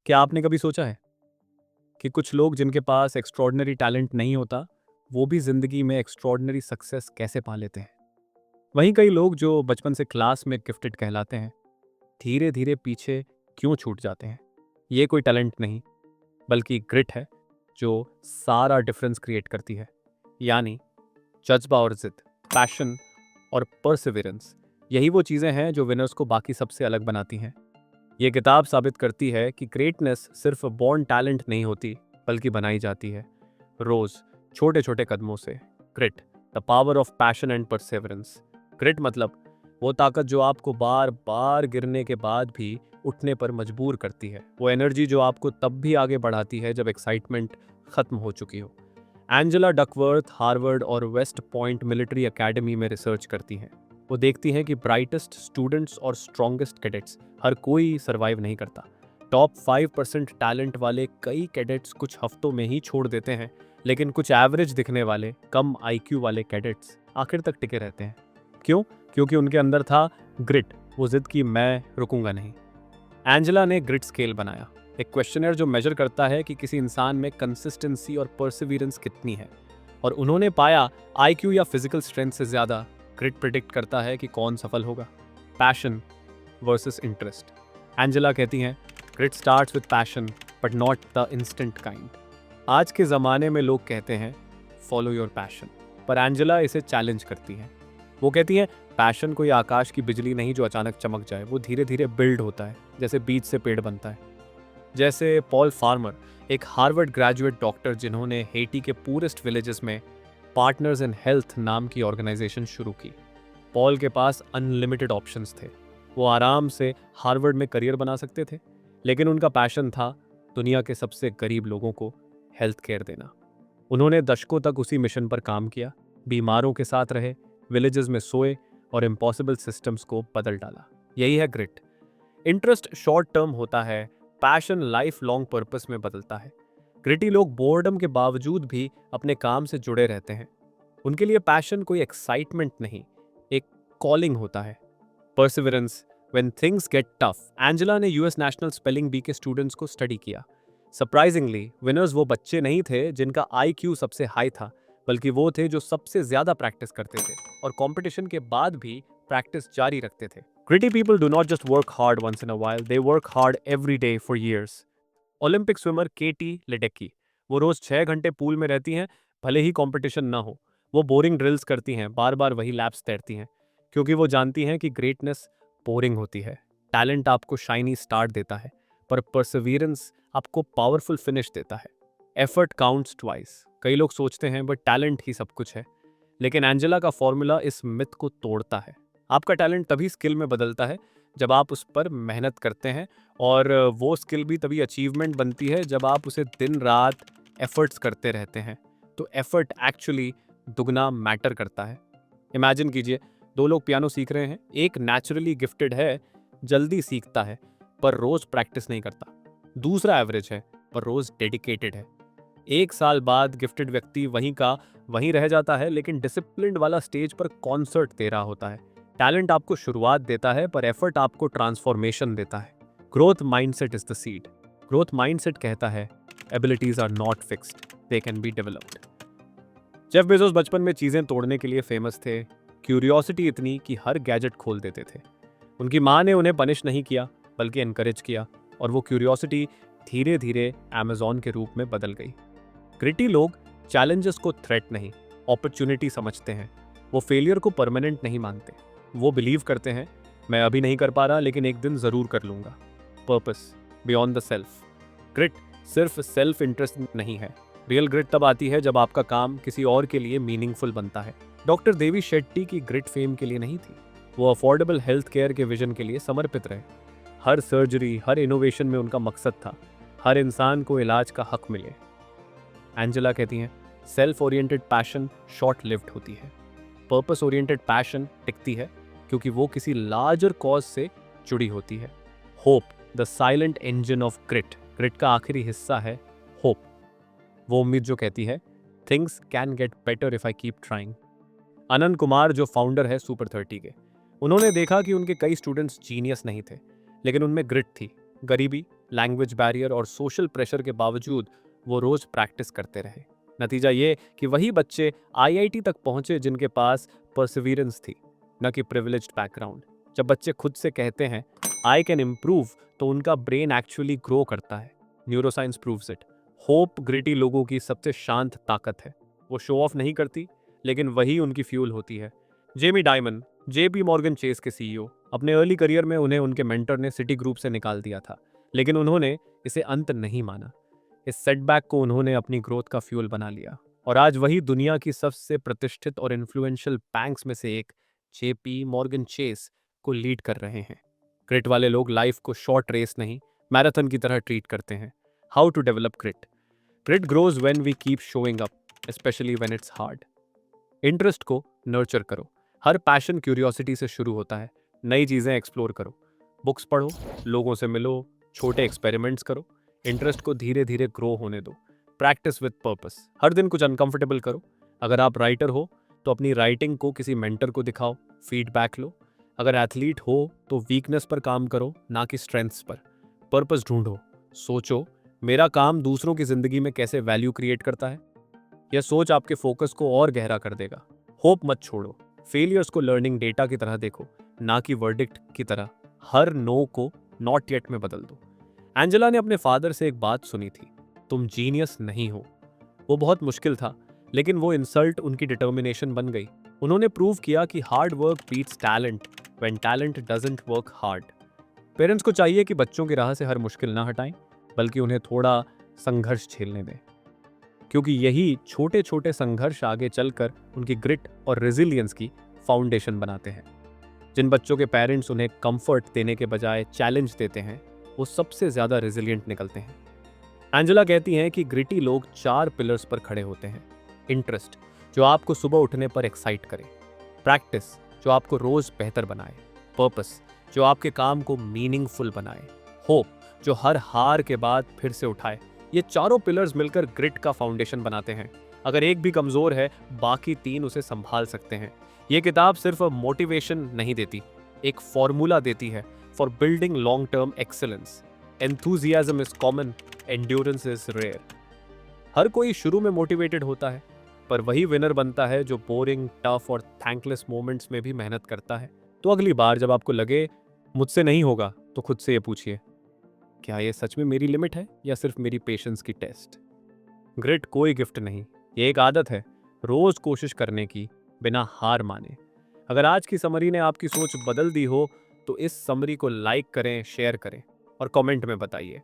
क्या आपने कभी सोचा है कि कुछ लोग जिनके पास एक्स्ट्रॉर्डनरी टैलेंट नहीं होता, वो भी जिंदगी में एक्स्ट्रॉर्डनरी सक्सेस कैसे पा लेते हैं? वहीं कई लोग जो बचपन से क्लास में गिफ्टेड कहलाते हैं, धीरे धीरे पीछे क्यों छूट जाते हैं? ये कोई टैलेंट नहीं, बल्कि ग्रिट है, जो सारा डिफरेंस क्रिएट करती है। यानी जज्बा और जिद, पैशन और परसिवरेंस, यही वो चीज़ें हैं जो विनर्स को बाकी सबसे अलग बनाती हैं। ये किताब साबित करती है कि ग्रेटनेस सिर्फ बॉर्न टैलेंट नहीं होती, बल्कि बनाई जाती है रोज छोटे छोटे कदमों से। Grit, the power of passion and perseverance. Grit मतलब वो ताकत जो आपको बार बार गिरने के बाद भी उठने पर मजबूर करती है, वो एनर्जी जो आपको तब भी आगे बढ़ाती है जब एक्साइटमेंट खत्म हो चुकी हो। एंजेला डकवर्थ हार्वर्ड और वेस्ट पॉइंट मिलिट्री एकेडमी में रिसर्च करती हैं। वो देखती हैं कि ब्राइटेस्ट स्टूडेंट्स और स्ट्रॉन्गेस्ट कैडेट्स हर कोई सरवाइव नहीं करता। टॉप 5% टैलेंट वाले कई कैडेट्स कुछ हफ्तों में ही छोड़ देते हैं, लेकिन कुछ एवरेज दिखने वाले कम आईक्यू वाले कैडेट्स आखिर तक टिके रहते हैं। क्यों? क्योंकि उनके अंदर था ग्रिट, वो जिद की मैं रुकूंगा नहीं। एंजेला ने ग्रिट स्केल बनाया, एक क्वेश्चनर जो मेजर करता है कि किसी इंसान में कंसिस्टेंसी और परसिवियरेंस कितनी है, और उन्होंने पाया आईक्यू या फिजिकल स्ट्रेंथ से ज्यादा ग्रिट प्रिडिक्ट करता है कि कौन सफल होगा। Passion versus interest. एंजेला कहती हैं, grit starts with passion but not the instant kind. आज के ज़माने में लोग कहते हैं फॉलो योर पैशन, पर एंजेला इसे चैलेंज करती हैं। वो कहती हैं पैशन कोई आकाश की बिजली नहीं जो अचानक चमक जाए, वो धीरे धीरे बिल्ड होता है, जैसे बीज से पेड़ बनता है। जैसे पॉल फार्मर, एक हार्वर्ड ग्रेजुएट डॉक्टर जिन्होंने हेटी के पूरेस्ट विलेजेस में पार्टनर्स इन हेल्थ नाम की ऑर्गेनाइजेशन शुरू की। पॉल के पास अनलिमिटेड ऑप्शंस थे, वो आराम से हार्वर्ड में करियर बना सकते थे, लेकिन उनका पैशन था दुनिया के सबसे गरीब लोगों को हेल्थ केयर देना। उन्होंने दशकों तक उसी मिशन पर काम किया, बीमारों के साथ रहे, विलेजेस में सोए और इम्पॉसिबल सिस्टम्स को बदल डाला। यही है ग्रिट। इंटरेस्ट शॉर्ट टर्म होता है, पैशन लाइफ लॉन्ग पर्पस में बदलता है। ग्रिटी लोग बोर्डम के बावजूद भी अपने काम से जुड़े रहते हैं। उनके लिए पैशन कोई एक्साइटमेंट नहीं, एक कॉलिंग होता है। Perseverance when things get tough. Angela ने यूएस नेशनल स्पेलिंग बी के स्टूडेंट्स को स्टडी किया। सरप्राइजिंगली विनर्स वो बच्चे नहीं थे जिनका आईक्यू सबसे हाई था, बल्कि वो थे जो सबसे ज्यादा प्रैक्टिस करते थे और कंपटीशन के बाद भी प्रैक्टिस जारी रखते थे। Gritty people do not just work hard once in a while, they work hard every day for years. Olympic swimmer Katie Ledecky, वो रोज 6 घंटे पूल में रहती हैं, भले ही कंपटीशन ना हो। वो बोरिंग ड्रिल्स करती हैं, बार बार वही लैप्स तैरती हैं, क्योंकि वो जानती हैं कि ग्रेटनेस बोरिंग होती है। टैलेंट आपको शाइनी स्टार्ट देता है, पर परसिवियरेंस आपको पावरफुल फिनिश देता है। Effort counts twice. कई लोग सोचते हैं बट टैलेंट ही सब कुछ है, लेकिन एंजेला का फॉर्मूला इस मिथ को तोड़ता है। आपका टैलेंट तभी स्किल में बदलता है जब आप उस पर मेहनत करते हैं, और वो स्किल भी तभी अचीवमेंट बनती है जब आप उसे दिन रात एफर्ट्स करते रहते हैं। तो एफर्ट एक्चुअली दुगना मैटर करता है। इमेजिन कीजिए, दो लोग पियानो सीख रहे हैं, एक नेचुरली गिफ्टेड है, जल्दी सीखता है पर रोज प्रैक्टिस नहीं करता। दूसरा एवरेज है पर रोज डेडिकेटेड है। 1 साल बाद गिफ्टेड व्यक्ति वहीं का वहीं रह जाता है, लेकिन डिसिप्लिन्ड वाला स्टेज पर कॉन्सर्ट दे रहा होता है। टैलेंट आपको शुरुआत देता है, पर एफर्ट आपको ट्रांसफॉर्मेशन देता है। Growth mindset is the seed. Growth mindset कहता है abilities are not fixed, they can be developed. Jeff Bezos बचपन में चीजें तोड़ने के लिए फेमस थे। क्यूरियोसिटी इतनी कि हर गैजेट खोल देते थे। उनकी माँ ने उन्हें पनिश नहीं किया, बल्कि एनकरेज किया, और वो क्यूरियोसिटी धीरे धीरे अमेजॉन के रूप में बदल गई। ग्रिटी लोग चैलेंजेस को थ्रेट नहीं, अपॉर्चुनिटी समझते हैं। वो फेलियर को परमानेंट नहीं मानते। वो बिलीव करते हैं मैं अभी नहीं कर पा रहा, लेकिन एक दिन जरूर कर लूंगा। Purpose beyond the self. Grit सिर्फ सेल्फ इंटरेस्ट नहीं है। रियल ग्रिट तब आती है जब आपका काम किसी और के लिए मीनिंगफुल बनता है। डॉक्टर देवी शेट्टी की ग्रिट फेम के लिए नहीं थी, वो अफोर्डेबल हेल्थ केयर के विजन के लिए समर्पित रहे। हर सर्जरी, हर इनोवेशन में उनका मकसद था हर इंसान को इलाज का हक मिले। एंजेला कहती हैं self oriented passion short lived होती है, पर्पस ओरिएंटेड पैशन टिकती है, क्योंकि वो किसी लार्जर कॉज से जुड़ी होती है। Hope, the silent engine of grit. Grit का आखिरी हिस्सा है होप, वो उम्मीद जो कहती है things can get better if I keep trying. Anant Kumar जो फाउंडर है सुपर 30 के, उन्होंने देखा कि उनके कई स्टूडेंट्स जीनियस नहीं थे, लेकिन उनमें ग्रिट थी। गरीबी, लैंग्वेज बैरियर और सोशल प्रेशर के बावजूद वो रोज प्रैक्टिस करते रहे। नतीजा ये कि वही बच्चे आईआईटी तक पहुंचे जिनके पास परसिवियरेंस थी, न कि प्रिविलेज्ड बैकग्राउंड। जब बच्चे खुद से कहते हैं आई कैन इम्प्रूव, तो उनका ब्रेन एक्चुअली ग्रो करता है। Neuroscience proves it. Hope gritty लोगों की सबसे शांत ताकत है। वो शो ऑफ नहीं करती, लेकिन वही उनकी फ्यूल होती है। Jamie diamond, JP Morgan Chase के सीईओ, अपने अर्ली करियर में उन्हें उनके मेंटर ने सिटी ग्रुप से निकाल दिया था, लेकिन उन्होंने इसे अंत नहीं माना। इस सेटबैक को उन्होंने अपनी ग्रोथ का फ्यूल बना लिया, और आज वही दुनिया की सबसे प्रतिष्ठित और इन्फ्लुएंशियल बैंक्स में से एक, जेपी मॉर्गन चेस, को लीड कर रहे हैं। ग्रिट वाले लोग लाइफ को शॉर्ट रेस नहीं, मैराथन की तरह ट्रीट करते हैं। How to develop grit? Grit grows when we keep showing up, especially when it's hard. Interest को नर्चर करो। हर पैशन क्यूरियोसिटी से शुरू होता है। नई चीजें एक्सप्लोर करो, बुक्स पढ़ो, लोगों से मिलो, छोटे एक्सपेरिमेंट्स करो। इंटरेस्ट को धीरे धीरे ग्रो होने दो। Practice with purpose. हर दिन कुछ अनकंफर्टेबल करो। अगर आप राइटर हो तो अपनी राइटिंग को किसी मेंटर को दिखाओ, फीडबैक लो। अगर एथलीट हो तो वीकनेस पर काम करो, ना कि स्ट्रेंथ्स पर। पर्पस ढूंढो, सोचो मेरा काम दूसरों की जिंदगी में कैसे वैल्यू क्रिएट करता है। यह सोच आपके फोकस को और गहरा कर देगा। होप मत छोड़ो। फेलियर्स को लर्निंग डेटा की तरह देखो, ना कि वर्डिक्ट की तरह। हर नो को नॉट येट में बदल दो। एंजेला ने अपने फादर से एक बात सुनी थी, तुम जीनियस नहीं हो। वो बहुत मुश्किल था, लेकिन वो इंसल्ट उनकी डिटर्मिनेशन बन गई। उन्होंने प्रूव किया कि hard work beats talent when talent doesn't work hard. Parents को चाहिए कि बच्चों की राह से हर मुश्किल ना हटाएं, बल्कि उन्हें थोड़ा संघर्ष झेलने दें, क्योंकि यही छोटे छोटे संघर्ष आगे चलकर उनकी ग्रिट और रेजिलियंस की फाउंडेशन बनाते हैं। जिन बच्चों के पेरेंट्स उन्हें कंफर्ट देने के बजाय चैलेंज देते हैं, वो सबसे ज्यादा रेजिलियंट निकलते हैं। एंजेला कहती हैं कि ग्रिटी लोग 4 पिलर्स पर खड़े होते हैं। इंटरेस्ट, जो आपको सुबह उठने पर एक्साइट करे। प्रैक्टिस, जो आपको रोज बेहतर बनाए। पर्पस, जो आपके काम को मीनिंगफुल बनाए। होप, जो हर हार के बाद फिर से उठाए। ये चारों पिलर्स मिलकर ग्रिट का फाउंडेशन बनाते हैं। अगर एक भी कमजोर है, बाकी 3 उसे संभाल सकते हैं। ये किताब सिर्फ मोटिवेशन नहीं देती, एक फॉर्मूला देती है for building long term excellence. Enthusiasm is common, endurance is rare. हर कोई शुरू में मोटिवेटेड होता है, पर वही विनर बनता है जो बोरिंग, टफ और थैंकलेस मोमेंट्स में भी मेहनत करता है। तो अगली बार जब आपको लगे मुझसे नहीं होगा, तो खुद से ये पूछिए, क्या ये सच में मेरी लिमिट है या सिर्फ मेरी पेशेंस की टेस्ट? ग्रिट कोई गिफ्ट नहीं, ये एक आदत है, रोज कोशिश करने की, बिना हार माने। अगर आज की समरी ने आपकी सोच बदल दी हो, तो इस समरी को लाइक करें, शेयर करें और कमेंट में बताइए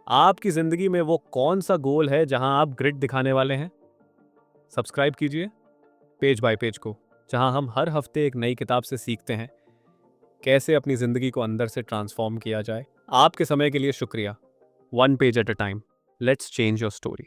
आपकी जिंदगी में वो कौन सा गोल है जहां आप ग्रिट दिखाने वाले हैं। सब्सक्राइब कीजिए पेज बाय पेज को, जहां हम हर हफ्ते एक नई किताब से सीखते हैं कैसे अपनी जिंदगी को अंदर से ट्रांसफॉर्म किया जाए। आपके समय के लिए शुक्रिया। One page at a time, let's change your story.